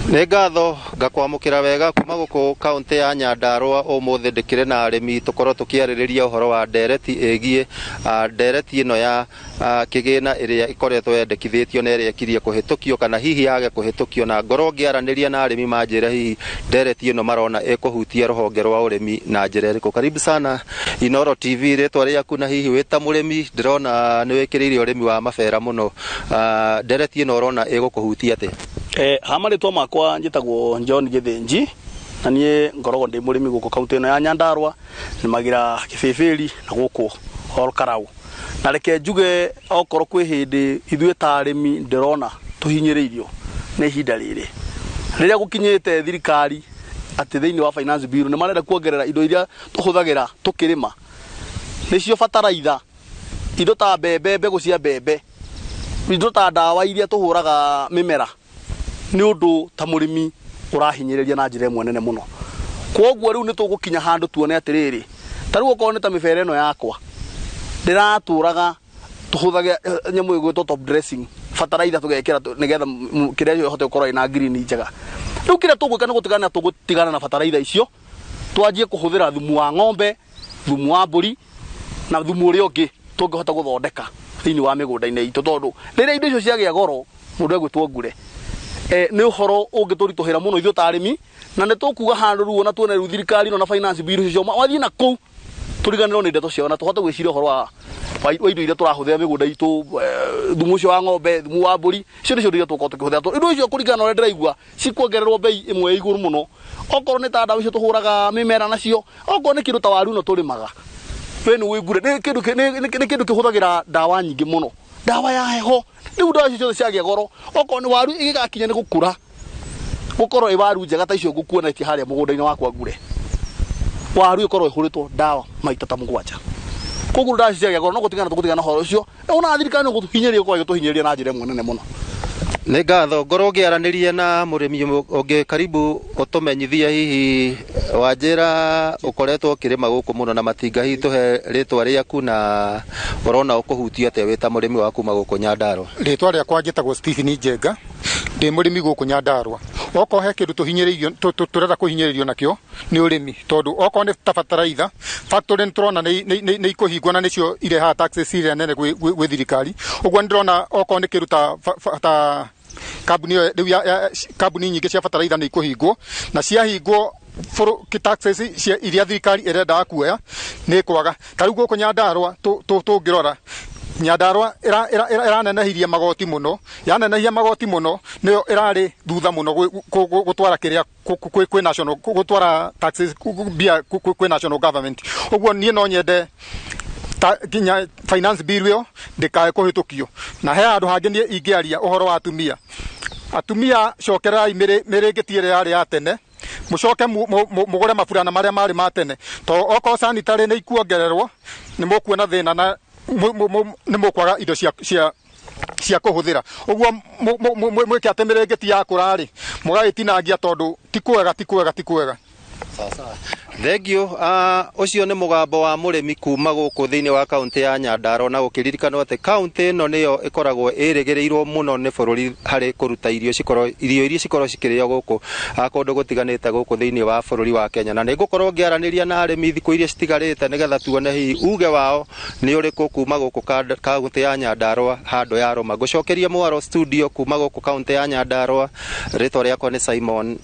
Nĩ ngatho ngakwamũkĩra wega kuma gũkũ kaunti ya Nyandarua ũmũthĩ ndĩkĩrĩ na arĩmi tũkorwo tũkĩarĩrĩria ũhoro wa ndereti ĩgiĩ ndereti ĩno ya kĩgĩna ĩrĩa ĩkoretwo yendekithĩtio na ĩrĩa ĩkirie kũhĩtũkio kana hihi yage kũhĩtũkio, na ngorwo ngĩaranĩria na arĩmi manjĩra hihi ndereti ĩno marona ĩkũhutia rũhonge rwa ũrĩmi na njĩra ĩrĩkũ. Karibu sana Inooro TV, rĩtwa rĩaku na hihi wĩta mũrĩmi ndĩrona nĩ wĩkĩrĩire ũrĩmi wa mabera mũno, ndereti ĩno ũrona ĩgũkũhutia atĩa? Hamarĩtwa makwa njĩtagwo John Gĩthĩnji, na niĩ ngoragwo ndĩ mũrĩmi gũkũ kaunti ĩno ya Nyandarua, nĩmagira kĩbĩbĩri na gũkũ Olkarau. Na reke njuge okorwo kwĩ hĩndĩ ithuĩ ta arĩmi ndĩrona tũhinyĩrĩirio nĩ ihinda rĩrĩ rĩrĩa gũkinyĩte thirikari atĩ thĩinĩ wa finance bill nĩ marenda kuongerera indo iria tũhũthagĩra tũkĩrĩma, nĩcio bataraitha, indo ta mbembe, mbegũ cia mbembe, indo ta ndawa iria tũhũraga mĩmera. Nĩ ũndũ ta mũrĩmi ũrahinyĩrĩria na njĩra ĩmwe nene mũno. Kwoguo rĩu nĩ tũgũkinya handũ tuone atĩrĩrĩ, ta rĩu okorwo nĩ ta mĩbere ĩno yakwa ndĩratũraga tũhũthage nyamũ ĩgwĩtwo top dressing, bataraitha tũgekĩra nĩgetha kĩrĩa ĩhote gũkorwo ĩna green njega. Rĩu kĩrĩa tũgwĩka nĩ tũgũtigana na bataraitha icio, twanjie kũhũthĩra thumu wa ng'ombe, thumu wa mbũri na thumu ũrĩa ũngĩ tũngĩhota gũthondeka thĩinĩ wa mĩgũnda-inĩ itũ, tondũ rĩrĩa indo icio ciagĩa goro mũndũ egwĩtwo ngure. Nĩ ũhoro ũngĩtũritũhĩra mũno ithuĩ ta arĩmi, na nĩ tũkuga handũ rĩu ona tuone rĩu thirikari na finance bill icio wathiĩ na kũu tũriganĩrwo nĩ ndeto ciao na tũhote gwĩciria ũhoro wa indo iria tũrahũthĩra mĩgũnda itũ, thumu ũcio wa ng'ombe, thumu wa mbũri, icio nĩcio iria tũkorwo tũkĩhũthĩra. Indo icio kũringana na ũrĩa ndĩraigua cikuongererwo bei ĩmwe ya igũrũ mũno, okorwo nĩ ta ndawa icio tũhũraga mĩmera nacio, okorwo nĩ kĩndũ ta waru ĩno tũrĩmaga, we nĩ wĩngure nĩ kĩndũ kĩhũthagĩra ndawa nyingĩ mũno, ndawa ya heho. Rĩu ndawa icio ciothe ciagĩa goro, okorwo nĩ waru ĩgĩgakinya nĩ gũkũra, gũkorwo ĩ waru njega ta icio ngũkuonetie harĩa mũgũnda-inĩ wakwa ngure, waru ĩkorwo ĩhũrĩtwo ndawa maita ta 7. Kwoguo ndawa icio ciagĩa goro no gũtigana na ũhoro ũcio, ona thirikari no gũtũhinyĩrĩria kwa gũtũhinyĩrĩria na njĩra ĩmwe nene mũno. Nĩ ngatho ngorwo ngĩaranĩria na mũrĩmi ũngĩ. Karibu ũtũmenyithia hihi wanjĩra ũkoretwo ũkĩrĩma gũkũ mũno na matinga, hihi tũhe rĩtwa rĩaku na ũrona ũkũhutia atĩa wĩ ta mũrĩmi wa kuma gũkũ Nyandarua. Rĩtwa rĩakwa njĩtagwo Stephen Njenga, ndĩ mũrĩmi gũkũ Nyandarua. Okorwo he kĩndũ tũhinyĩrĩirio tũrenda kũhinyĩrĩrio nakĩo nĩ ũrĩmi, tondũ okorwo nĩ ta bataraitha, factory nĩtũrona nĩ ikũhingwo na nĩcio irehaga taxes iria nene gwĩ thirikari. Ũguo nĩndĩrona okorwo nĩ kĩndũ ta kambuni nyingĩ cia bataraitha nĩ ikũhingwo, na ciahingwo taxes iria thirikari ĩrendaga kuoya nĩ kwaga. Ta rĩu gũkũ Nyandarua tũngĩrora, Nyandarua ĩranenehirie magoti mũno, yanenehia magoti mũno nĩyo ĩrarĩ thutha mũno gũtwara kĩrĩa kwĩ national, gũtwara taxes bia kwĩ national government. Ũguo niĩ no nyende nginya finance bill ĩyo ndĩkae kũhĩtũkio. Na he handũ hangĩ niĩ ingĩaria ũhoro wa atumia, cokerai mĩrĩngĩti ĩrĩa yarĩ ya tene, mũcoke mũgũre maburana marĩa marĩ ma tene, to okorwo sanitary nĩ ikuongererwo nĩ mũkuona thĩna na nĩ mũkwaga indo cia kũhũthĩra. Ũguo mwĩke atĩ mĩrĩngĩti yakũra-rĩ mũgagĩtinangia, tondũ ti kwega. Thengio. Ũcio nĩ mũgambo wa mũrĩmi kuma gũkũ thĩinĩ wa kaunti ya Nyandarua, na gũkĩririkana atĩ kaunti ĩno nĩyo ĩkoragwo ĩrĩgĩrĩirwo mũno nĩ bũrũri harĩ kũruta irio iria cikorwo cikĩrĩo gũkũ kũndũ gũtiganĩte gũkũ thĩinĩ wa bũrũri wa Kenya. Na nĩ ngũkorwo ngĩaranĩria na arĩmi thikũ iria citigarĩte nĩgetha tuone hihi uge wao nĩ ũrĩkũ kuma gũkũ kaunti ya Nyandarua handũ ya Roma. Ngũcokeria Mwaro studio kuma gũkũ kaunti ya Nyandarua. Rĩtwa rĩakwa nĩ Simon